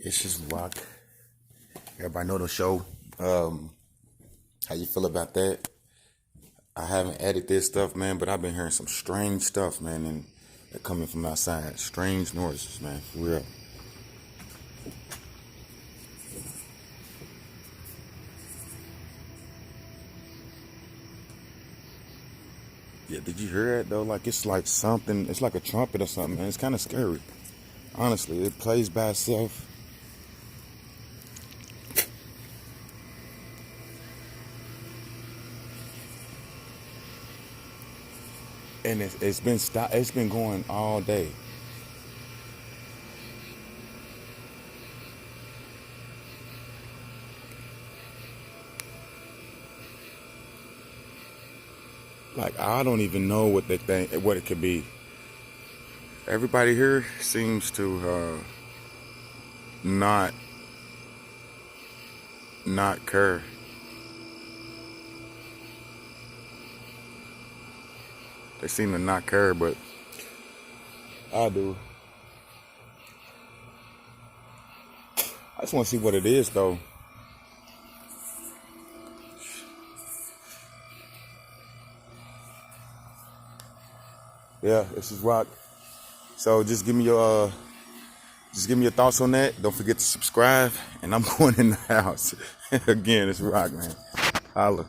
It's just rock. Everybody know the show. How you feel about that? I haven't added this stuff, man, but I've been hearing some strange stuff, man, and they're coming from outside. Strange noises, man, for real. Yeah, did you hear that though? Like it's like something. It's like a trumpet or something, man. It's kind of scary. Honestly, it plays by itself. And it's been stop. It's been going all day. Like I don't even know what the thing, what it could be. Everybody here seems to not care. They seem to not care, but I do. I just want to see what it is, though. Yeah, this is rock. So just give me your thoughts on that. Don't forget to subscribe, and I'm going in the house again. It's rock, man. Holla.